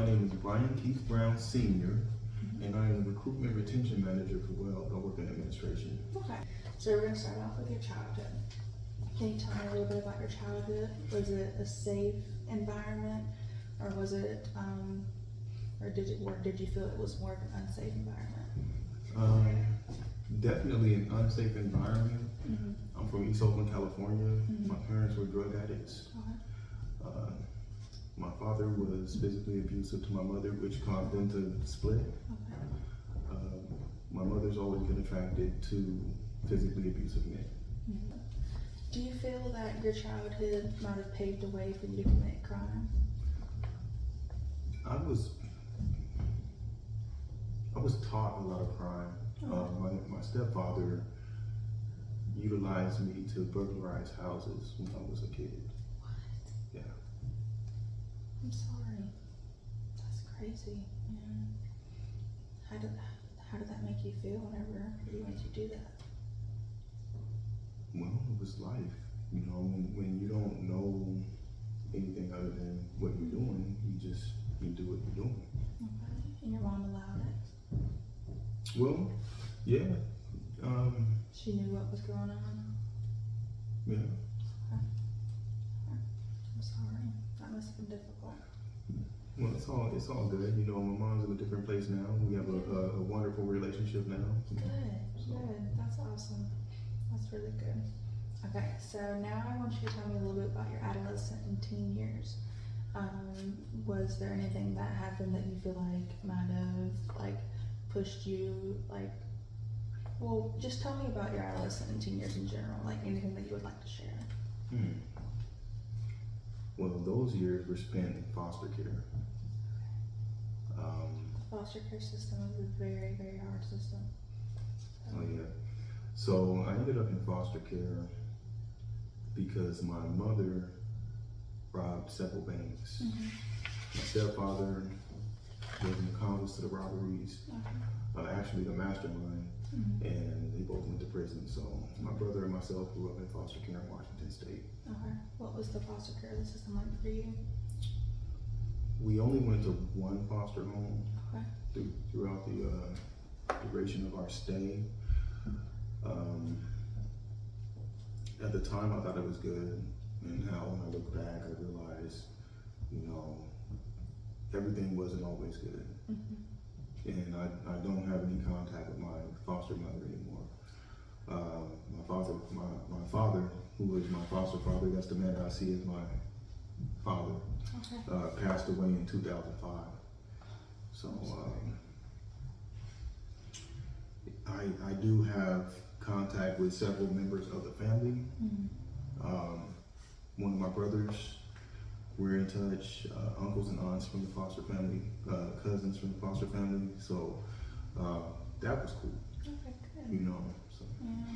My name is Brian Keith Brown Sr., and I am the Recruitment Retention Manager for Well. I work in administration. Okay, so we're gonna start off with your childhood. Can you tell me a little bit about your childhood? Was it a safe environment, or was it, or did you feel it was more of an unsafe environment? Definitely an unsafe environment. Mm-hmm. I'm from East Oakland, California. Mm-hmm. My parents were drug addicts. Okay. My father was physically abusive to my mother, which caused them to split. Okay. My mother's always been attracted to physically abusive men. Mm-hmm. Do you feel that your childhood might have paved the way for you to commit crime? I was taught a lot of crime. My stepfather utilized me to burglarize houses when I was a kid. What? Yeah. I'm sorry. That's crazy. Yeah. How did that make you feel whenever you went to do that? Well, it was life. You know, when you don't know anything other than what you're doing, you do what you're doing. Okay. And your mom allowed it? Well, yeah. She knew what was going on? Yeah. Okay. I'm sorry. That must have been difficult. Well, it's all good. You know, my mom's in a different place now. We have a wonderful relationship now. Good. That's awesome. That's really good. Okay, so now I want you to tell me a little bit about your adolescent and teen years. Was there anything that happened that you feel like might have pushed you well, just tell me about your adolescent and teen years in general, anything that you would like to share. Well, those years were spent in foster care. The foster care system is a very, very hard system. Oh yeah. So I ended up in foster care because my mother robbed several banks. Mm-hmm. My stepfather was an accomplice to the robberies, actually the mastermind, and they both went to prison. So my brother and myself grew up in foster care in Washington State. Okay. What was the foster care system like for you? We only went to one foster home Okay. throughout the duration of our stay. At the time, I thought it was good, and now when I look back, I realize, everything wasn't always good. Mm-hmm. And I don't have any contact with my foster mother anymore. My father, who was my foster father, that's the man I see as my father, passed away in 2005. So I do have contact with several members of the family. One of my brothers, we're in touch, uncles and aunts from the foster family, cousins from the foster family. So that was cool. Okay, good. So. Yeah.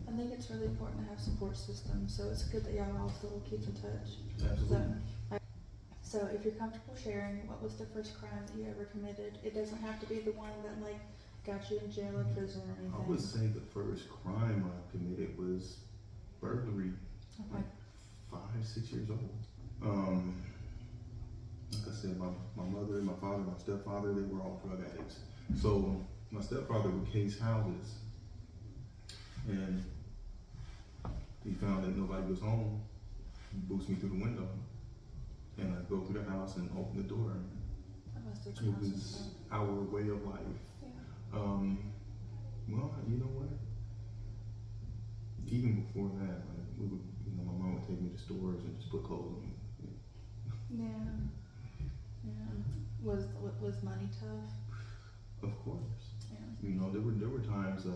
I think it's really important to have support systems, so it's good that y'all all still keep in touch. Absolutely. So if you're comfortable sharing, what was the first crime that you ever committed? It doesn't have to be the one that got you in jail or prison or anything. I would say the first crime I committed was burglary. Okay. 5, 6 years old. Like I said, my mother, my father, my stepfather, they were all drug addicts. So my stepfather would case houses, and he found that nobody was home. He boosts me through the window, and I go through the house and open the door. That must have It been was awesome. our way of life. Yeah. Well, you know what? Even before that, we would, my mom would take me to stores and just put clothes on me. Yeah. Was money tough? Of course. Yeah. There were times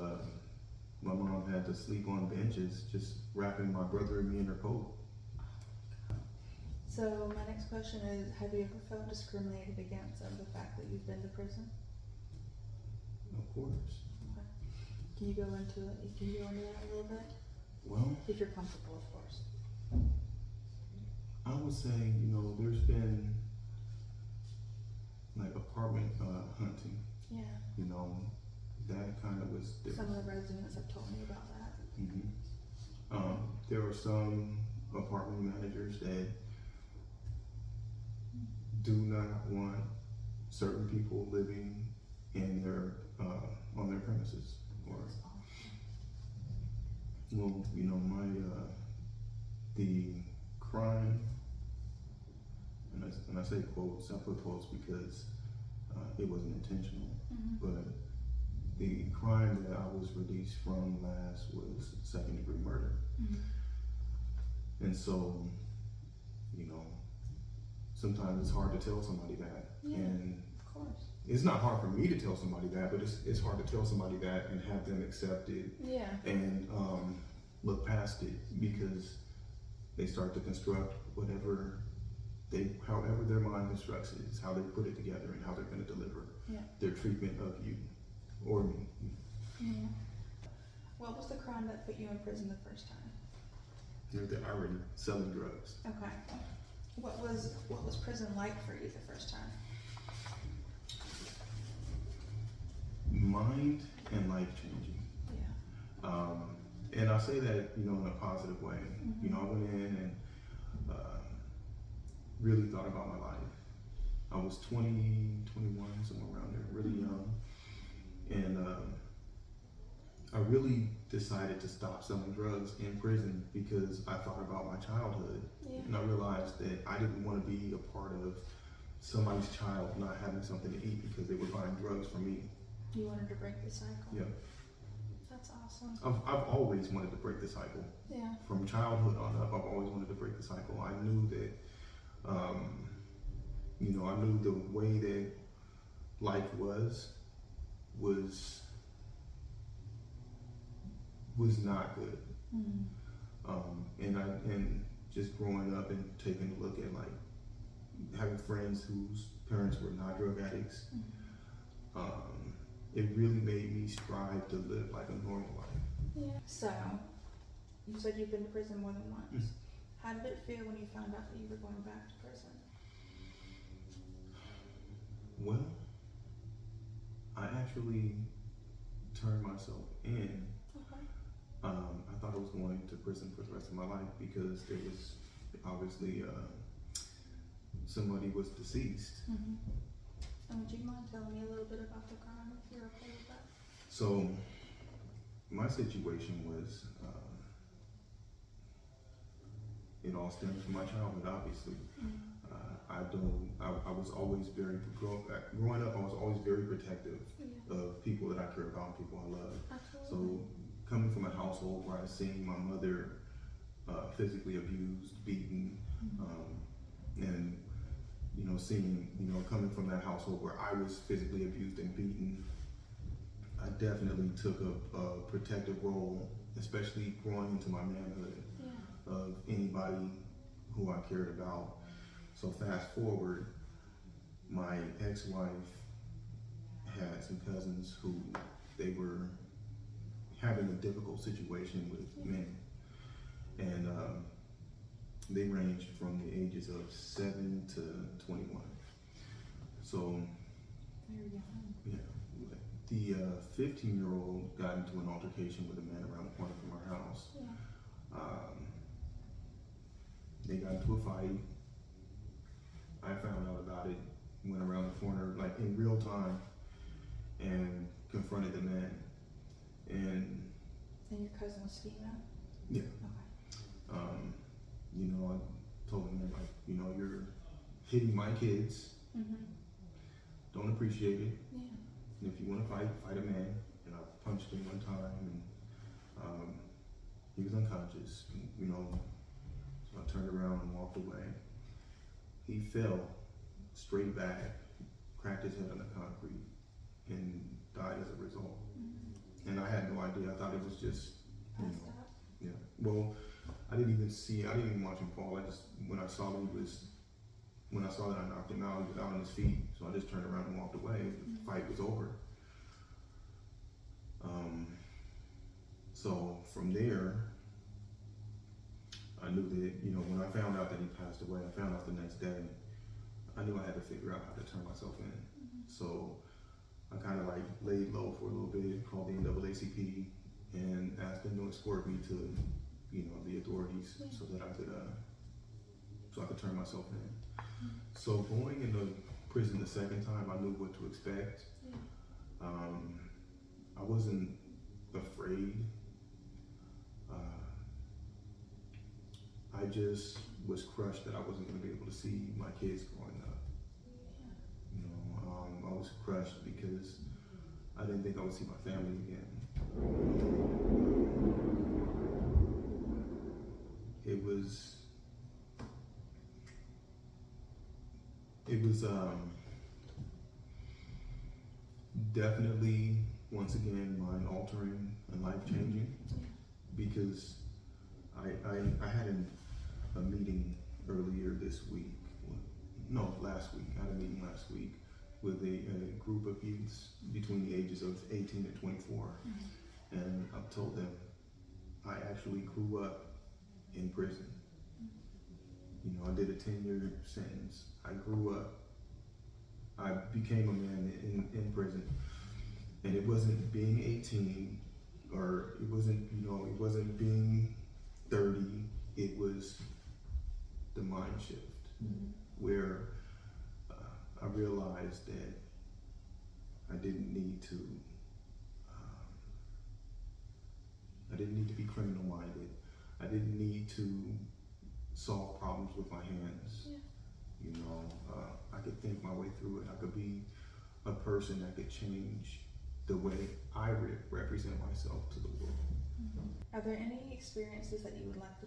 my mom had to sleep on benches just wrapping my brother and me in her coat. So my next question is, have you ever felt discriminated against of the fact that you've been to prison? Of course. Okay. Can you go into that a little bit? Well, If you're comfortable, of course. I would say, there's been apartment hunting. Yeah. That kind of was different. Some of the residents have told me about that. There are some apartment managers that do not want certain people living in their on their premises. Or, well, you know, my the crime, and I say quotes, I put quotes because it wasn't intentional, but the crime that I was released from last was second-degree murder. And so, you know, sometimes it's hard to tell somebody that. Yeah, and of course. it's not hard for me to tell somebody that, but it's hard to tell somebody that and have them accept it Yeah. and look past it, because they start to construct however their mind constructs it, is how they put it together and how they're going to deliver their treatment of you or me. Yeah. What was the crime that put you in prison the first time? They're already selling drugs. Okay. What was prison like for you the first time? Mind and life changing. Yeah. And I say that, you know, in a positive way. You know, I went in and really thought about my life. I was 20, 21, somewhere around there, really young. And I really decided to stop selling drugs in prison because I thought about my childhood. And I realized that I didn't want to be a part of somebody's child not having something to eat because they were buying drugs from me. You wanted to break the cycle. Yeah. That's awesome. I've always wanted to break the cycle. Yeah. From childhood on up, I've always wanted to break the cycle. I knew that, you know, I knew the way that life was not good. And just growing up and taking a look at, like, having friends whose parents were not drug addicts, it really made me strive to live like a normal life. Yeah. So, you said you've been to prison more than once. How did it feel when you found out that you were going back to prison? Well, I actually turned myself in. Okay. I thought I was going to prison for the rest of my life because there was obviously somebody was deceased. And would you mind telling me a little bit about the crime, if you're okay with that? So my situation was, it all stems from my childhood, obviously. I was always growing up, I was always very protective of people that I cared about and people I loved. Absolutely. So coming from a household where I seen my mother physically abused, beaten, and, you know, coming from that household where I was physically abused and beaten, I definitely took a protective role, especially growing into my manhood, of anybody who I cared about. So fast forward, my ex-wife had some cousins who they were having a difficult situation with men, and they ranged from the ages of 7 to 21. So Very young. yeah, the 15-year-old got into an altercation with a man around the corner from our house. They got into a fight. I found out about it, went around the corner like in real time and confronted the man. And your cousin was female? yeah. Okay. You know, I told him that, like, you know, you're hitting my kids. Don't appreciate it. Yeah. And if you want to fight a man. And I punched him one time, and he was unconscious. You know, so I turned around and walked away. He fell straight back, cracked his head on the concrete, and died as a result. And I had no idea. I thought it was just, you Passed know, out? yeah. Well, I didn't even watch him fall. When I saw that I knocked him out, he was out on his feet. So I just turned around and walked away. The fight was over. So from there, I knew that, you know, when I found out that he passed away, I found out the next day, I knew I had to figure out how to turn myself in. So I kind of like laid low for a little bit, called the NAACP, and asked them to escort me to, you know, the authorities so that I could turn myself in. So going into prison the second time, I knew what to expect. Yeah. I wasn't afraid. I just was crushed that I wasn't going to be able to see my kids growing up. You know, I was crushed because I didn't think I would see my family again. It was definitely, once again, mind altering and life changing, because I had a meeting earlier this week, last week. I had a meeting last week with a group of youths between the ages of 18 and 24. And I've told them I actually grew up in prison. You know, I did a 10-year sentence. I grew up. I became a man in prison. And it wasn't being 18, or it wasn't being 30. It was the mind shift, where I realized that I didn't need to be criminal minded. I didn't need to solve problems with my hands. Yeah. You know, I could think my way through it. I could be a person that could change the way I represent myself to the world. Are there any experiences that you would like to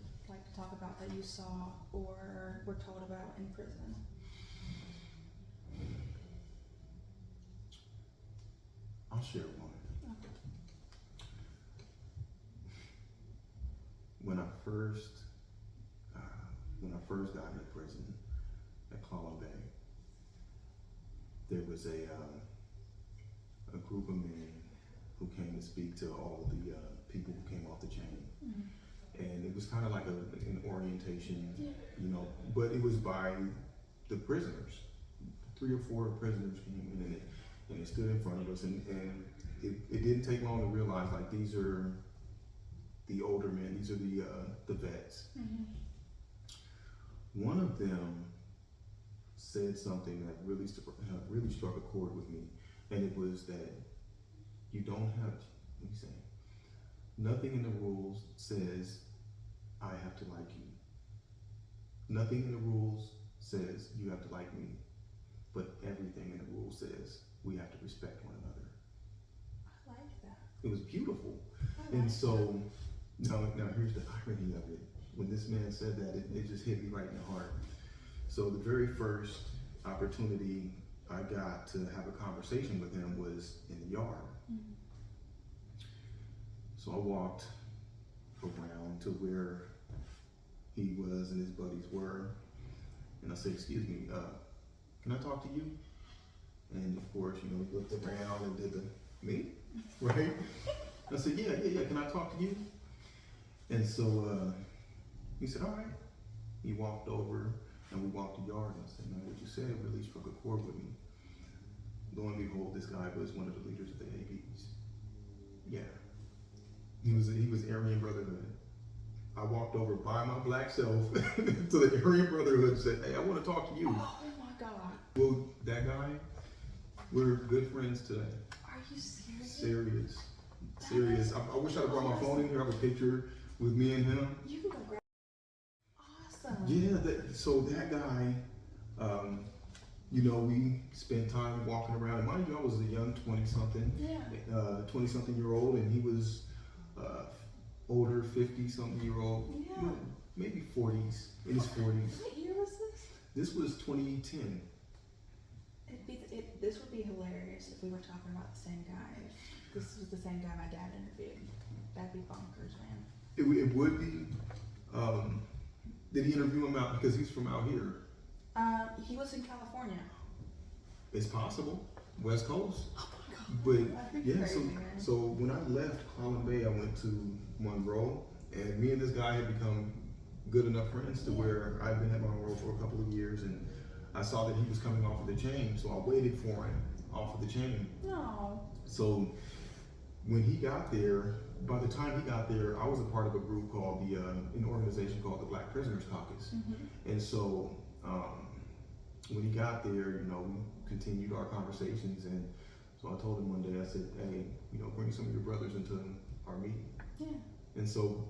talk about that you saw or were told about in prison? I'll share one. Okay. When I first got into prison at Clipchamp, there was a group of men who came to speak to all of the people who came off the chain. And it was kind of like an orientation, you know, but it was by the prisoners. 3 or 4 prisoners came in and they stood in front of us, and it didn't take long to realize, like, these are the older men, these are the vets. One of them said something that really struck a chord with me, and it was that you don't have, let me say, nothing in the rules says I have to like you. Nothing in the rules says you have to like me, but everything in the rules says we have to respect one another. I like that. It was beautiful. And so, now here's the irony of it. When this man said that, it just hit me right in the heart. So the very first opportunity I got to have a conversation with him was in the yard. So I walked around to where he was and his buddies were, and I said, "Excuse me, can I talk to you?" And of course, you know, he looked around and did the, me, right? I said, yeah, can I talk to you? And so he said, all right. He walked over and we walked the yard, and I said, man, what you said really struck a chord with me. Lo and behold, this guy was one of the leaders of the ABs. Yeah. He was Aryan Brotherhood. I walked over by my black self to the Aryan Brotherhood and said, hey, I want to talk to you. Oh my God. Well, that guy, we're good friends today. Are you serious? Serious. I wish I'd brought my phone in here. I have a picture with me and him. You can go grab. Awesome. Yeah, so that guy, you know, we spent time walking around. And mind you, I was a young 20-something, 20-something-year-old, and he was older, 50-something-year-old, Yeah. maybe 40s, in his 40s. What year was this? This was 2010. This would be hilarious if we were talking about the same guy. If this was the same guy my dad interviewed. That'd be bonkers, man. It would be. Did he interview him out because he's from out here? He was in California. It's possible, West Coast. Oh my God. But That'd be yeah, crazy, man. so when I left Clipchamp, I went to Monroe, and me and this guy had become good enough friends to where I've been at Monroe for a couple of years, and I saw that he was coming off of the chain, so I waited for him off of the chain. No. So when he got there, by the time he got there, I was a part of a group called an organization called the Black Prisoners Caucus. And so when he got there, you know, we continued our conversations, and so I told him one day, I said, hey, you know, bring some of your brothers into our meeting. Yeah. And so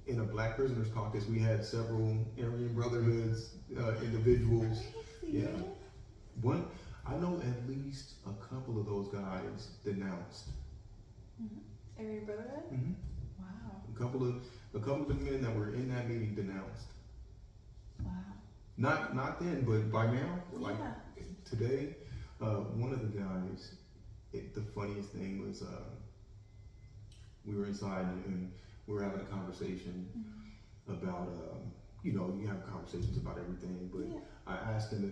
in a Black Prisoners Caucus, we had several Aryan Brotherhoods, individuals. Crazy. Yeah. I know at least a couple of those guys denounced. Aryan Brotherhood? Mm-hmm. Wow. A couple of the men that were in that meeting denounced. Wow. Not then, but by now, like Yeah. today, one of the guys, the funniest thing was, we were inside and we were having a conversation about, you know, you have conversations about everything, but Yeah. I asked him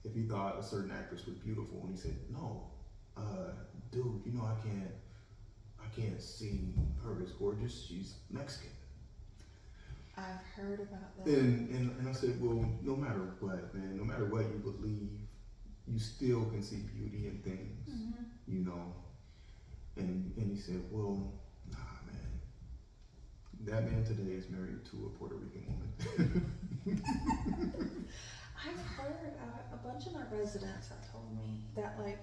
if he thought a certain actress was beautiful, and he said, no, dude, you know, I can't see her as gorgeous, she's Mexican. I've heard about that. And I said, well, no matter what, man, no matter what you believe, you still can see beauty in things, you know. And he said, well, nah, man. That man today is married to a Puerto Rican woman. I've heard a bunch of my residents have told me that, like,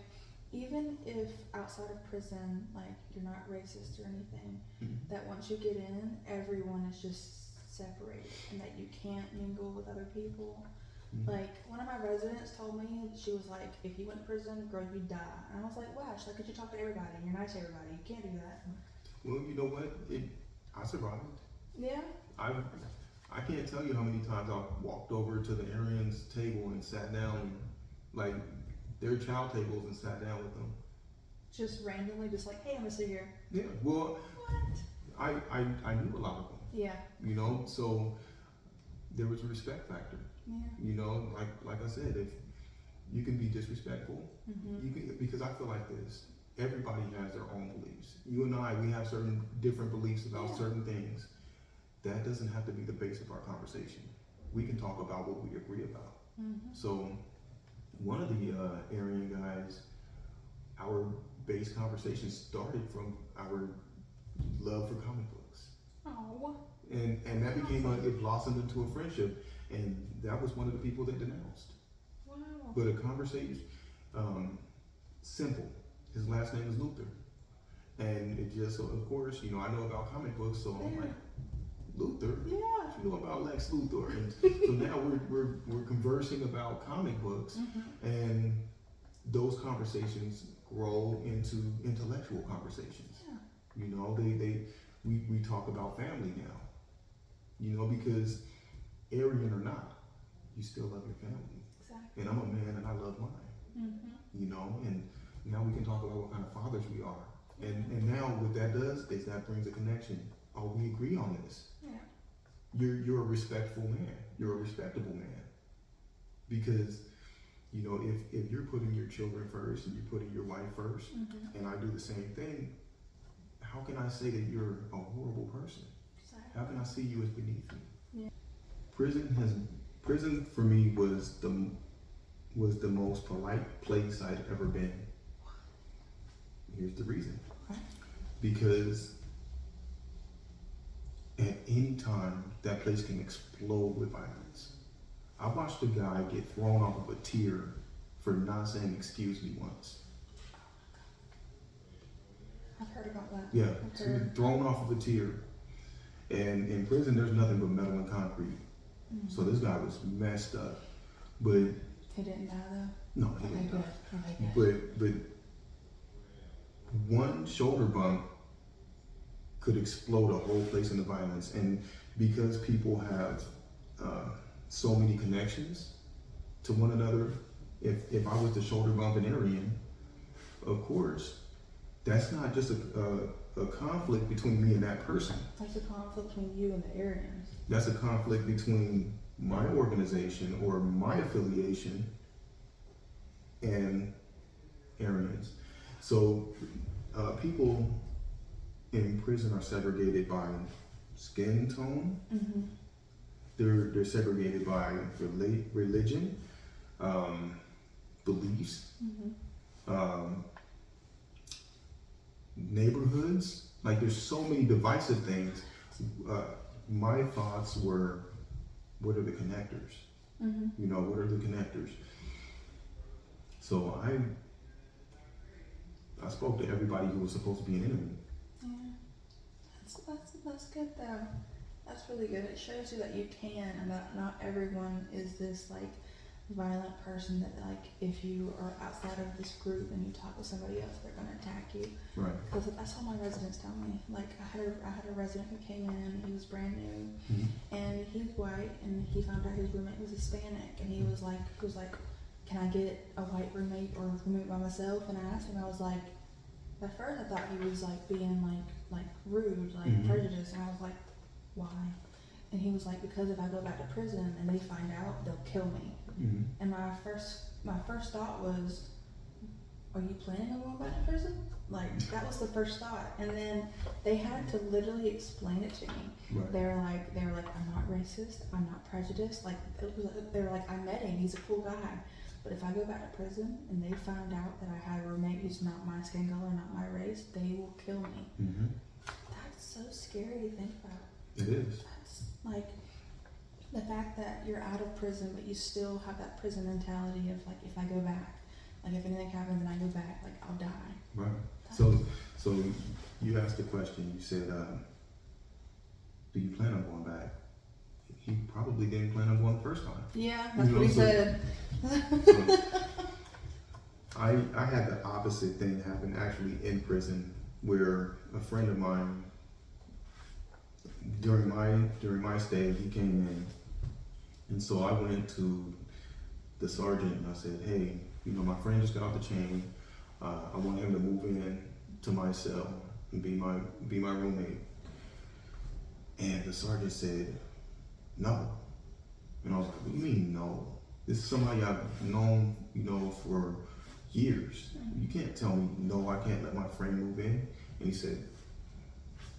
even if outside of prison, like, you're not racist or anything, that once you get in, everyone is just separated and that you can't mingle with other people. Like, one of my residents told me, she was like, if you went to prison, girl, you'd die. And I was like, wow, she's like, could you talk to everybody? You're nice to everybody. You can't do that. Well, you know what? I survived. Yeah? I can't tell you how many times I walked over to the Aryans' table and sat down, like their child tables, and sat down with them. Just randomly, just like, hey, I'm gonna sit here. Yeah, well, What? I knew a lot of them. Yeah. You know, so there was a respect factor. Yeah. You know, like I said, if you can be disrespectful, you can, because I feel like this. Everybody has their own beliefs. You and I, we have certain different beliefs about certain things. That doesn't have to be the base of our conversation. We can talk about what we agree about. So one of the Aryan guys, our base conversation started from our love for comic books. Oh. And that became it blossomed into a friendship, and that was one of the people that denounced. Wow. But a conversation, simple. His last name is Luther, and it just, of course, you know, I know about comic books, so I'm like, Luther? Yeah. What you know about Lex Luthor? And so now we're conversing about comic books, and those conversations grow into intellectual conversations. Yeah. You know, we talk about family now. You know, because Aryan or not, you still love your family. Exactly. And I'm a man and I love mine. You know, and now we can talk about what kind of fathers we are. And now what that does is that brings a connection. Oh, we agree on this. Yeah. You're a respectful man. You're a respectable man. Because, you know, if you're putting your children first and you're putting your wife first, and I do the same thing, how can I say that you're a horrible person? How can I see you as beneath me? Yeah. Prison for me was the most polite place I'd ever been. Here's the reason. Okay. Because at any time, that place can explode with violence. I watched a guy get thrown off of a tier for not saying excuse me once. I've heard about that. Yeah, so he was thrown off of a tier. And in prison, there's nothing but metal and concrete. So this guy was messed up. But He didn't die though? no, he Okay, didn't good. die. Okay, good. But one shoulder bump could explode a whole place into violence. And because people have so many connections to one another, if I was to shoulder bump an Aryan, of course, that's not just a conflict between me and that person. That's a conflict between you and the Aryans. That's a conflict between my organization or my affiliation and Aryans. So people in prison are segregated by skin tone. They're segregated by religion, beliefs, neighborhoods. Like, there's so many divisive things. My thoughts were, what are the connectors? Mm-hmm. You know, what are the connectors? So I spoke to everybody who was supposed to be an enemy. Yeah, that's good though. That's really good. It shows you that you can, and that not everyone is this like violent person that like if you are outside of this group and you talk to somebody else, they're gonna attack you. Right. Because that's what my residents tell me. Like I had a resident who came in, he was brand new, and he's white, and he found out his roommate was Hispanic, and he was like, can I get a white roommate or a roommate by myself? And I asked him, I was like, at first I thought he was like being like rude, like prejudiced, and I was like, why? And he was like, because if I go back to prison and they find out, they'll kill me. And my first thought was, are you planning on going back to prison? Like that was the first thought. And then they had to literally explain it to me. Right. They were like, I'm not racist, I'm not prejudiced. Like they were like, I met him, he's a cool guy. But if I go back to prison and they find out that I have a roommate who's not my skin color, not my race, they will kill me. That's so scary to think about. It is. That's like the fact that you're out of prison, but you still have that prison mentality of like, if I go back, like if anything happens and I go back, like I'll die. Right. So you asked the question. You said, "Do you plan on going back?" He probably didn't plan on going the first time. Yeah, that's what he said. So I had the opposite thing happen actually in prison, where a friend of mine during my stay, he came in, and so I went to the sergeant and I said, "Hey, you know, my friend just got off the chain. I want him to move in to my cell and be my roommate." And the sergeant said, "No." And I was like, "What do you mean no? This is somebody I've known, you know, for years. You can't tell me no, I can't let my friend move in." And he said,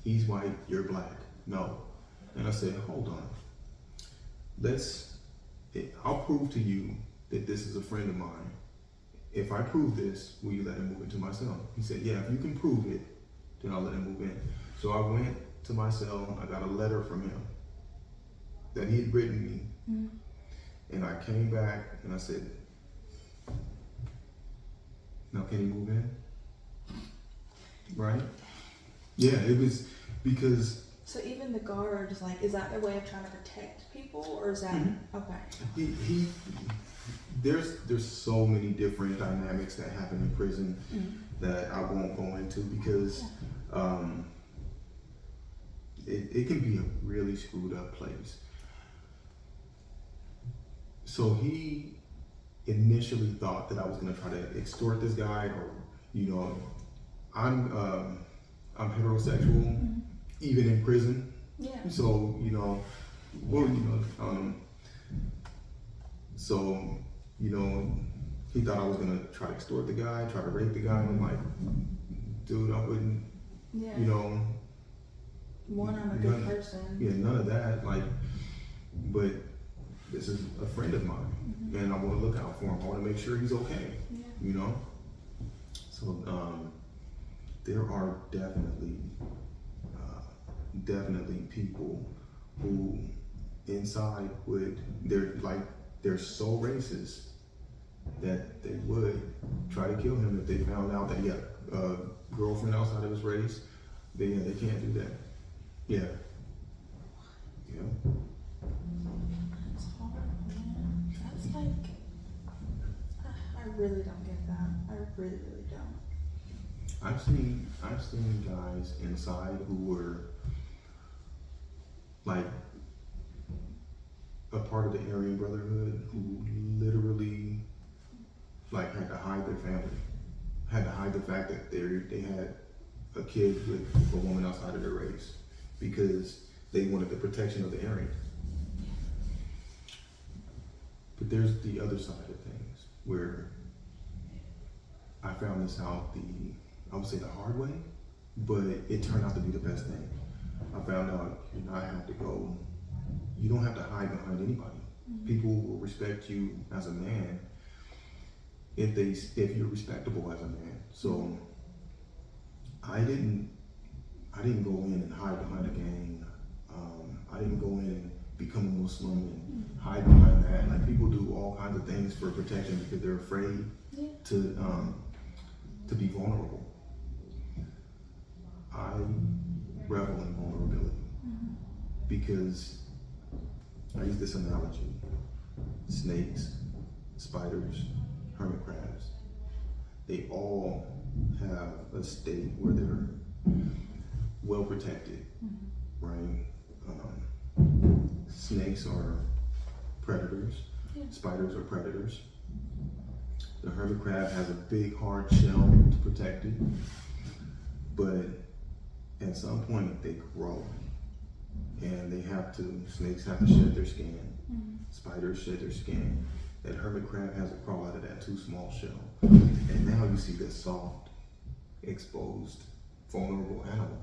"He's white, you're black. No." And I said, "Hold on. I'll prove to you that this is a friend of mine. If I prove this, will you let him move into my cell?" He said, "Yeah, if you can prove it, then I'll let him move in." So I went to my cell, I got a letter from him that he had written me. And I came back and I said, "Now can he move in?" Right? Yeah, it was because... So even the guards, like, is that their way of trying to protect people, or is that, okay. There's so many different dynamics that happen in prison that I won't go into because it can be a really screwed up place. So he initially thought that I was gonna try to extort this guy, or, you know, I'm heterosexual, even in prison. Yeah. So, you know, well, you know, so, you know, he thought I was gonna try to extort the guy, try to rape the guy, and I'm like, dude, I wouldn't, Yeah. you know. One, I'm a good person. Yeah, none of that, like, but this is a friend of mine, and I wanna look out for him, I wanna make sure he's okay, you know? So, there are definitely people who inside they're so racist that they would try to kill him if they found out that he had a girlfriend outside of his race. They can't do that. Yeah. Yeah. That's hard, man. That's like, I really don't get that. I really, really don't. I've seen guys inside who were like a part of the Aryan Brotherhood who literally like had to hide their family, had to hide the fact that they had a kid with a woman outside of their race because they wanted the protection of the Aryan. But there's the other side of things where I found this out I would say the hard way, but it turned out to be the best thing. I found out you don't have to hide behind anybody. People will respect you as a man if you're respectable as a man. So I didn't go in and hide behind a gang. I didn't go in and become a Muslim and hide behind that. Like people do all kinds of things for protection because they're afraid to be vulnerable. I revel in vulnerability because I use this analogy: snakes, spiders, hermit crabs. They all have a state where they're well protected, right? Snakes are predators, spiders are predators. The hermit crab has a big hard shell to protect it, but at some point they grow and snakes have to shed their skin, spiders shed their skin. That hermit crab has to crawl out of that too small shell. And now you see this soft, exposed, vulnerable animal.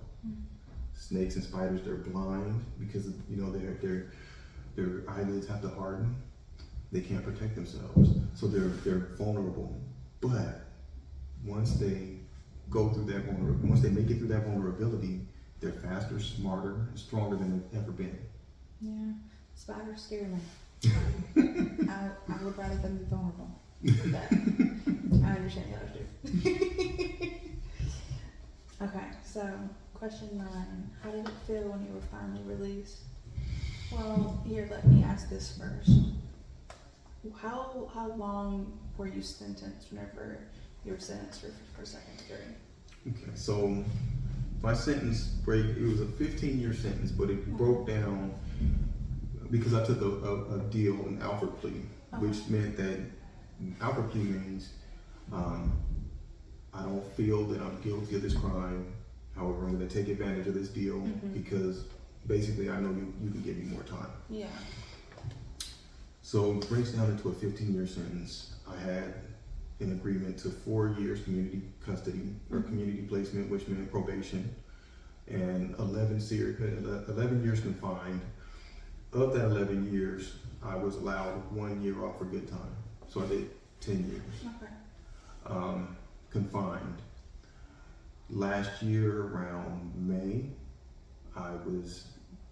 Snakes and spiders, they're blind because their eyelids have to harden. They can't protect themselves, so they're vulnerable. But once they once they make it through that vulnerability, they're faster, smarter, and stronger than they've ever been. Yeah, spiders scare me. I would rather them be vulnerable, but I understand the others do. Okay, so question 9: how did it feel when you were finally released? Well, here, let me ask this first. How long were you sentenced whenever you were sentenced for second degree? Okay, so my sentence it was a 15-year sentence, but it broke down because I took a deal, an Alford plea, which meant that Alford plea means I don't feel that I'm guilty of this crime. However, I'm going to take advantage of this deal because basically I know you can give me more time. Yeah. So it breaks down into a 15-year sentence. I had an agreement to 4 years community custody or community placement, which meant probation, and 11 years confined. Of that 11 years, I was allowed 1 year off for good time. So I did 10 years. Okay. Confined. Last year around May, I was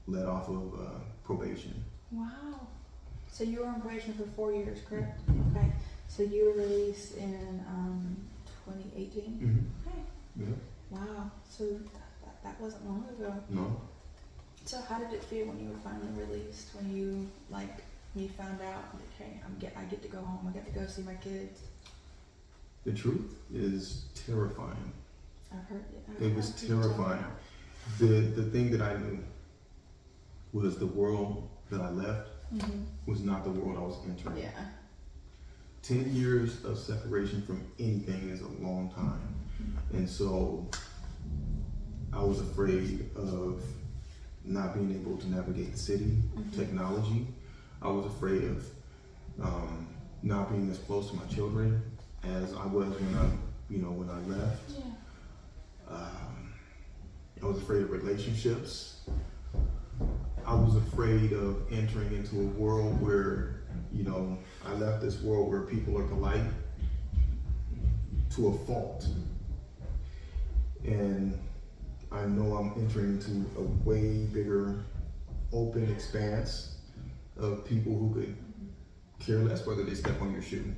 let off of probation. Wow. So you were on probation for 4 years, correct? Okay. So you were released in 2018? Okay. Yeah. Wow. So that wasn't long ago. No. So how did it feel when you were finally released? When you found out, okay, I get to go home. I get to go see my kids. The truth is terrifying. I've heard it. It was terrifying. The thing that I knew was the world that I left was not the world I was entering. Yeah. 10 years of separation from anything is a long time. And so I was afraid of not being able to navigate the city, technology. I was afraid of not being as close to my children as I was when I left. Yeah. I was afraid of relationships. I was afraid of entering into a world where, I left this world where people are polite to a fault. And I know I'm entering into a way bigger open expanse of people who could care less whether they step on your shoe.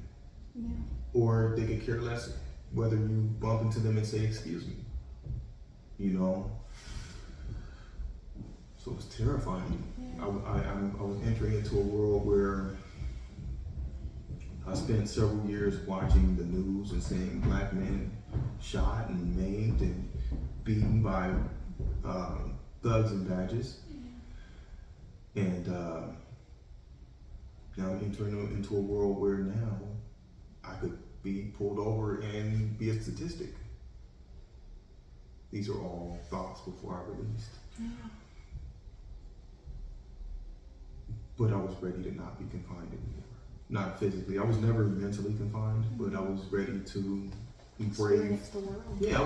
Yeah. Or they could care less whether you bump into them and say, excuse me. So it was terrifying. Yeah. I was entering into a world where I spent several years watching the news and seeing black men shot and maimed and beaten by thugs and badges. Yeah. And now I'm entering into a world where now I could be pulled over and be a statistic. These are all thoughts before I released. Yeah. But I was ready to not be confined anymore. Not physically. I was never mentally confined, but I was ready to brave. Experience the world. Yeah,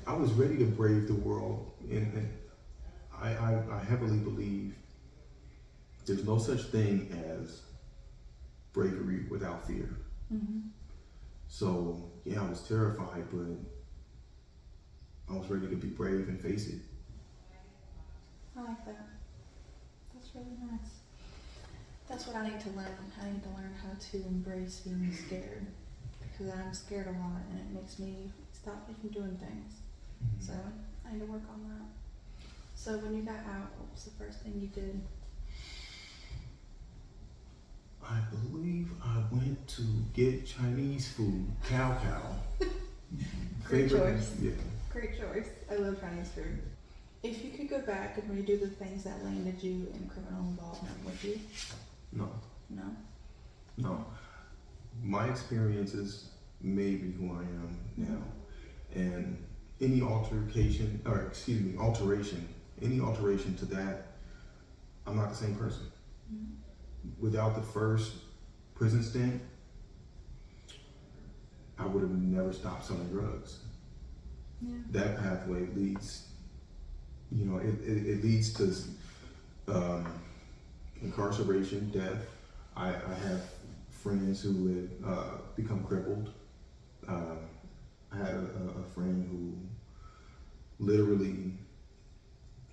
I was ready to brave the world, and I heavily believe there's no such thing as bravery without fear. So yeah, I was terrified, but I was ready to be brave and face it. I like that. That's really nice. That's what I need to learn. I need to learn how to embrace being scared, because I'm scared a lot and it makes me stop me from doing things. So I need to work on that. So when you got out, what was the first thing you did? I believe I went to get Chinese food. Cow. Great Favorite- choice. Yeah. Great choice. I love Chinese food. If you could go back and redo the things that landed you in criminal involvement, would you? No. No? My experiences made me who I am now. And any alteration, any alteration to that, I'm not the same person. Without the first prison stint, I would have never stopped selling drugs. Yeah. That pathway leads, it leads to incarceration, death. I have friends who had become crippled. I had a friend who literally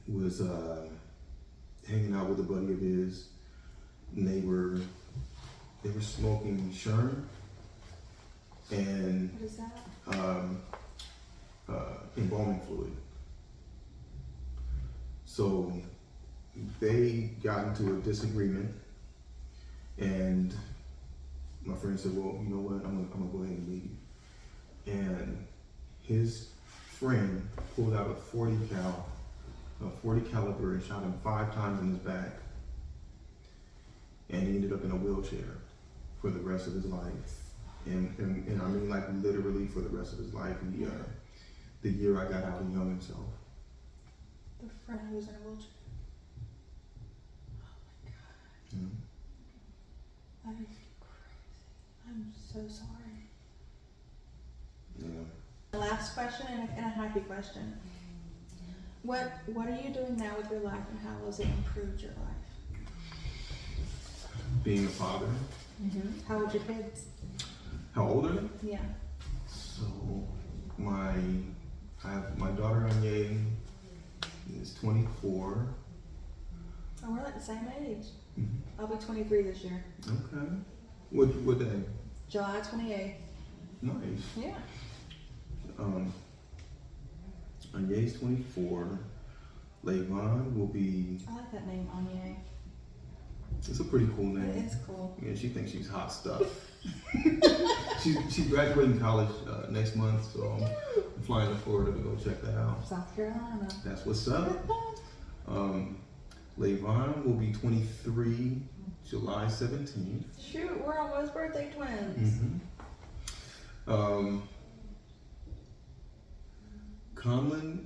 was hanging out with a buddy of his, and they were smoking Sherm and What is that? embalming fluid. So they got into a disagreement, and my friend said, "Well, you know what? I'm gonna go ahead and leave." And his friend pulled out a 40 caliber and shot him 5 times in his back, and he ended up in a wheelchair for the rest of his life. And I mean, like, literally for the rest of his life. He, the year I got out, he hung himself. The friend who was in a wheelchair. Oh my god. Yeah. That is crazy. I'm so sorry. Yeah. Last question and a happy question. What are you doing now with your life, and how has it improved your life? Being a father. How old are your kids? How old are they? Yeah. So I have my daughter Anye is 24. Oh, we're like the same age. Mhm. I'll be 23 this year. Okay. What day? July 28th. Nice. Yeah. Anye's 24. Levon will be. I like that name, Anye. It's a pretty cool It name. is cool. Yeah, she thinks she's hot stuff. she's graduating college next month, so I'm flying to Florida to go check that out. South Carolina. That's what's up. Levon will be 23, July 17th. Shoot, we're almost birthday twins. Conlon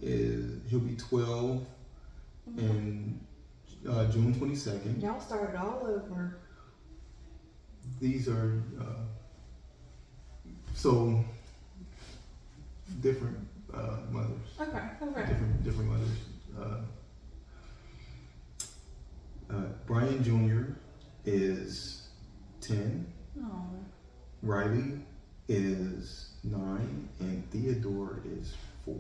he'll be 12 in June 22nd. Y'all started all over. These are so different mothers. Okay. Different mothers. Brian Jr. is 10. Oh. Riley is 9, and Theodore is 4.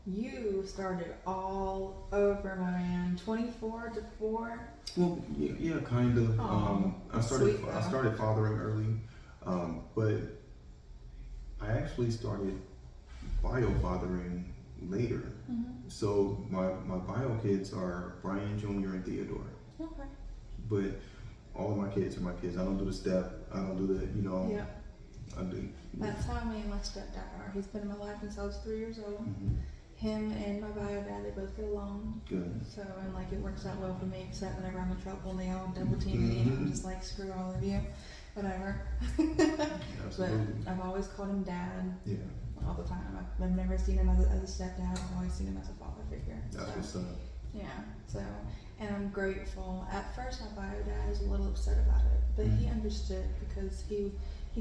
You started all over, my man. 24 to 4. Well, yeah, kind of. Aw, I sweet, though. started fathering early, but I actually started bio-fathering later. So my bio kids are Brian Jr. and Theodore. Okay. But all of my kids are my kids. I don't do the step. I don't do the, Yeah. I do. That's how me and my stepdad are. He's been in my life since I was 3 years old. Mhm. Him and my bio dad, they both get along. Good. So, and like, it works out well for me, except whenever I'm in trouble and they all double team me, and I'm just like, screw all of you. Whatever. But Absolutely. I've always called him dad Yeah. all the time. I've never seen him as a stepdad. I've always seen him as a father figure. That's So, what's up. yeah. So, and I'm grateful. At first, my bio dad was a little upset about it, but he understood because he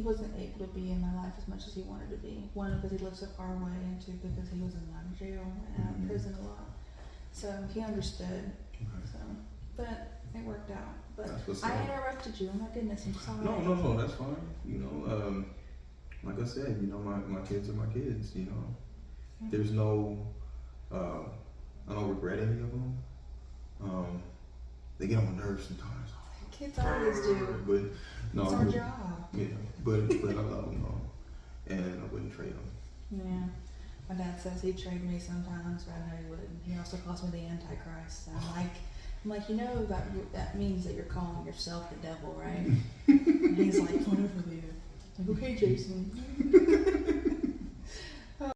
wasn't able to be in my life as much as he wanted to be. One, because he lived so far away, and two, because he was in and out of jail and out of prison a lot. So he understood. Okay. So, but it worked out. But That's what's I up. interrupted you. Oh my goodness, I'm sorry. No, that's fine. Like I said, my kids are my kids. There's no, I don't regret any of them. they get on my nerves sometimes. Kids always do. But no, It's our job. yeah, but I love them though, and I wouldn't trade them. Yeah. My dad says he'd trade me sometimes, but I know he wouldn't. He also calls me the Antichrist. And I'm like, you know that means that you're calling yourself the devil, right? And he's like, whatever, dude. Like, okay, Jason.